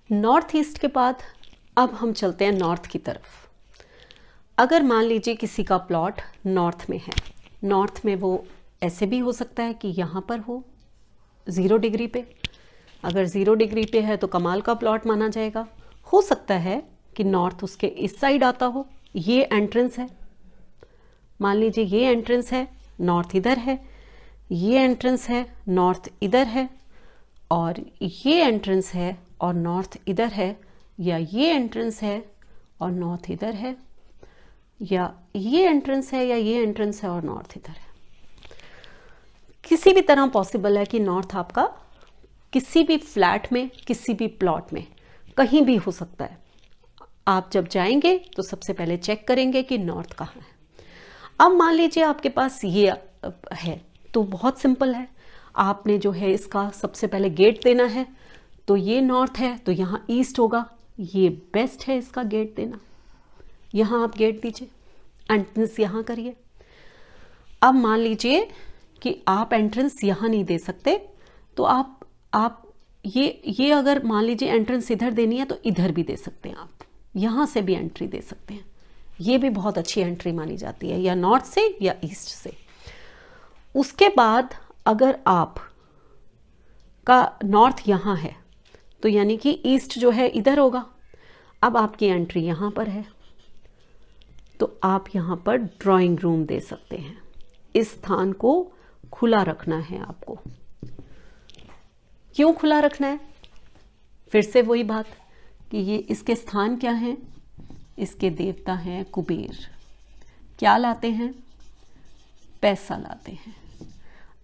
North east के बाद अब हम चलते हैं नॉर्थ की तरफ। अगर मान लीजिए किसी का प्लॉट नॉर्थ में है, नॉर्थ में वो ऐसे भी हो सकता है कि यहाँ पर हो 0 डिग्री पे। अगर 0 डिग्री पे है तो कमाल का प्लॉट माना जाएगा। हो सकता है कि नॉर्थ उसके इस साइड आता हो, ये एंट्रेंस है, मान लीजिए ये एंट्रेंस है, नॉर्थ इधर है, ये एंट्रेंस है, नॉर्थ इधर है, और ये एंट्रेंस है और नॉर्थ इधर है, या ये एंट्रेंस है और नॉर्थ इधर है, या ये एंट्रेंस है या ये एंट्रेंस है और नॉर्थ इधर है। किसी भी तरह पॉसिबल है कि नॉर्थ आपका किसी भी फ्लैट में, किसी भी प्लॉट में, कहीं भी हो सकता है। आप जब जाएंगे तो सबसे पहले चेक करेंगे कि नॉर्थ कहाँ है। अब मान लीजिए आपके पास ये है तो बहुत सिंपल है, आपने जो है इसका सबसे पहले गेट देना है। तो ये नॉर्थ है तो यहाँ ईस्ट होगा, ये बेस्ट है इसका गेट देना। यहाँ आप गेट दीजिए, एंट्रेंस यहाँ करिए। अब मान लीजिए कि आप एंट्रेंस यहाँ नहीं दे सकते तो आप ये अगर मान लीजिए एंट्रेंस इधर देनी है तो इधर भी दे सकते हैं, आप यहाँ से भी एंट्री दे सकते हैं। ये भी बहुत अच्छी एंट्री मानी जाती है, या नॉर्थ से या ईस्ट से। उसके बाद अगर आप का नॉर्थ यहाँ है तो यानी कि ईस्ट जो है इधर होगा। अब आपकी एंट्री यहाँ पर है तो आप यहाँ पर ड्राइंग रूम दे सकते हैं। इस स्थान को खुला रखना है आपको। क्यों खुला रखना है? फिर से वही बात कि ये इसके स्थान क्या हैं? इसके देवता हैं कुबेर। क्या लाते हैं? पैसा लाते हैं।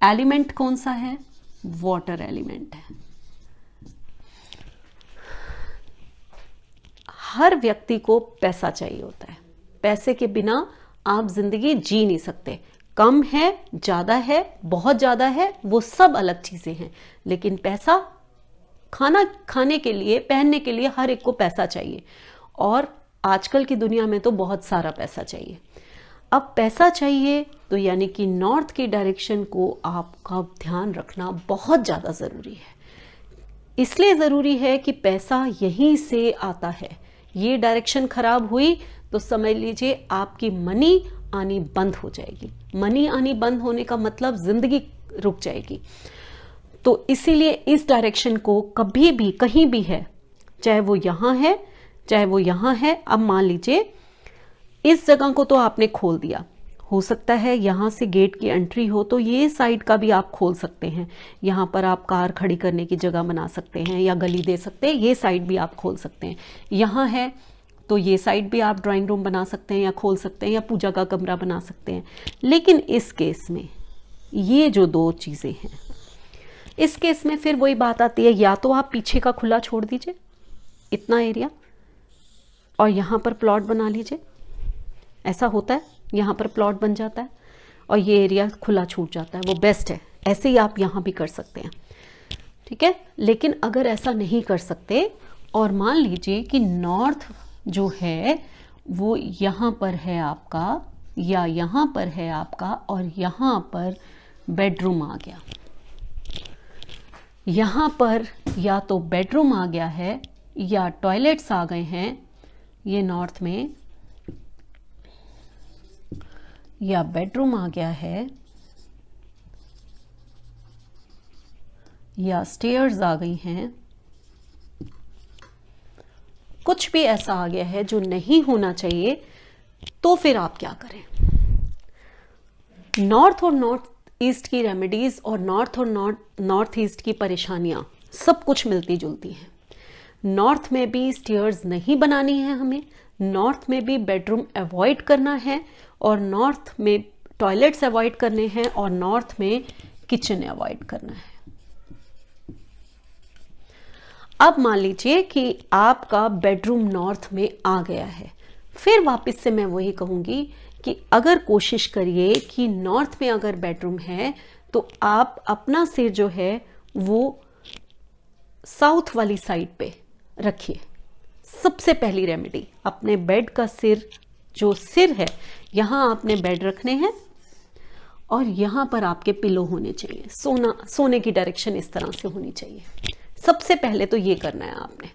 एलिमेंट कौन सा है? वाटर एलिमेंट है। हर व्यक्ति को पैसा चाहिए होता है। पैसे के बिना आप जिंदगी जी नहीं सकते। कम है, ज़्यादा है, बहुत ज़्यादा है, वो सब अलग चीज़ें हैं, लेकिन पैसा, खाना खाने के लिए, पहनने के लिए हर एक को पैसा चाहिए। और आजकल की दुनिया में तो बहुत सारा पैसा चाहिए। अब पैसा चाहिए तो यानी कि नॉर्थ की डायरेक्शन को आपका ध्यान रखना बहुत ज़्यादा ज़रूरी है। इसलिए ज़रूरी है कि पैसा यहीं से आता है। ये डायरेक्शन खराब हुई तो समझ लीजिए आपकी मनी आनी बंद हो जाएगी। मनी आनी बंद होने का मतलब जिंदगी रुक जाएगी। तो इसीलिए इस डायरेक्शन को कभी भी कहीं भी है, चाहे वो यहाँ है चाहे वो यहाँ है। अब मान लीजिए इस जगह को तो आपने खोल दिया, हो सकता है यहाँ से गेट की एंट्री हो तो ये साइड का भी आप खोल सकते हैं। यहाँ पर आप कार खड़ी करने की जगह बना सकते हैं या गली दे सकते हैं, ये साइड भी आप खोल सकते हैं। यहाँ है तो ये साइड भी आप ड्राइंग रूम बना सकते हैं या खोल सकते हैं, या पूजा का कमरा बना सकते हैं। लेकिन इस केस में ये जो दो चीज़ें हैं, इस केस में फिर वही बात आती है, या तो आप पीछे का खुला छोड़ दीजिए इतना एरिया और यहाँ पर प्लॉट बना लीजिए। ऐसा होता है, यहाँ पर प्लॉट बन जाता है और ये एरिया खुला छूट जाता है, वो बेस्ट है। ऐसे ही आप यहाँ भी कर सकते हैं, ठीक है। लेकिन अगर ऐसा नहीं कर सकते और मान लीजिए कि नॉर्थ जो है वो यहाँ पर है आपका, या यहाँ पर है आपका, और यहाँ पर बेडरूम आ गया, यहाँ पर या तो बेडरूम आ गया है या टॉयलेट्स आ गए हैं, ये नॉर्थ में, या बेडरूम आ गया है, या स्टेयर्स आ गई हैं, कुछ भी ऐसा आ गया है जो नहीं होना चाहिए, तो फिर आप क्या करें? नॉर्थ और नॉर्थ ईस्ट की रेमेडीज और नॉर्थ और नॉर्थ ईस्ट की परेशानियां सब कुछ मिलती जुलती हैं। नॉर्थ में भी स्टेयर्स नहीं बनानी है हमें, नॉर्थ में भी बेडरूम अवॉइड करना है, और नॉर्थ में टॉयलेट्स अवॉइड करने हैं, और नॉर्थ में किचन अवॉइड करना है। अब मान लीजिए कि आपका बेडरूम नॉर्थ में आ गया है, फिर वापस से मैं वही कहूँगी कि अगर कोशिश करिए कि नॉर्थ में अगर बेडरूम है तो आप अपना सिर जो है वो साउथ वाली साइड पे रखिए। सबसे पहली रेमेडी, अपने बेड का सिर, जो सिर है यहाँ आपने बेड रखने हैं और यहाँ पर आपके पिलो होने चाहिए। सोने की डायरेक्शन इस तरह से होनी चाहिए। सबसे पहले तो ये करना है आपने।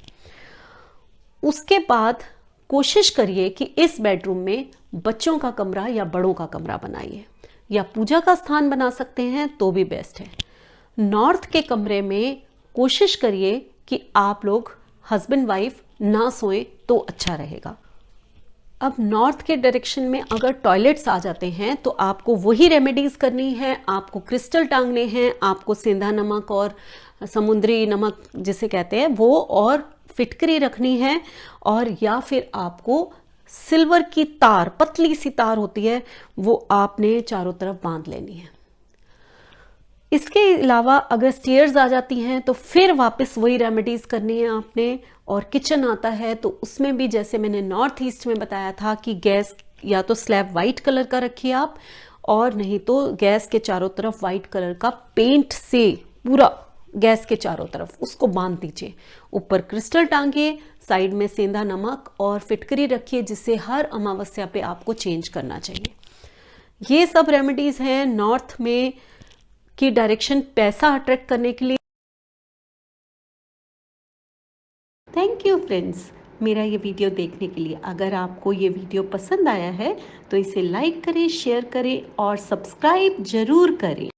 उसके बाद कोशिश करिए कि इस बेडरूम में बच्चों का कमरा या बड़ों का कमरा बनाइए, या पूजा का स्थान बना सकते हैं तो भी बेस्ट है। नॉर्थ के कमरे में कोशिश करिए कि आप लोग हस्बैंड वाइफ ना सोएं तो अच्छा रहेगा। अब नॉर्थ के डायरेक्शन में अगर टॉयलेट्स आ जाते हैं तो आपको वही रेमेडीज करनी है। आपको क्रिस्टल टांगने हैं, आपको सेंधा नमक और समुद्री नमक जिसे कहते हैं वो, और फिटकरी रखनी है, और या फिर आपको सिल्वर की तार, पतली सी तार होती है, वो आपने चारों तरफ बांध लेनी है। इसके अलावा अगर स्टेयर्स आ जाती हैं तो फिर वापस वही रेमेडीज करनी है आपने। और किचन आता है तो उसमें भी जैसे मैंने नॉर्थ ईस्ट में बताया था कि गैस या तो स्लैब वाइट कलर का रखिए आप, और नहीं तो गैस के चारों तरफ वाइट कलर का पेंट से पूरा गैस के चारों तरफ उसको बांध दीजिए। ऊपर क्रिस्टल टांगिए, साइड में सेंधा नमक और फिटकरी रखिए, जिससे हर अमावस्या पे आपको चेंज करना चाहिए। ये सब रेमेडीज हैं नॉर्थ में की डायरेक्शन पैसा अट्रैक्ट करने के लिए। थैंक यू फ्रेंड्स, मेरा ये वीडियो देखने के लिए। अगर आपको ये वीडियो पसंद आया है तो इसे लाइक करें, शेयर करें और सब्सक्राइब जरूर करें।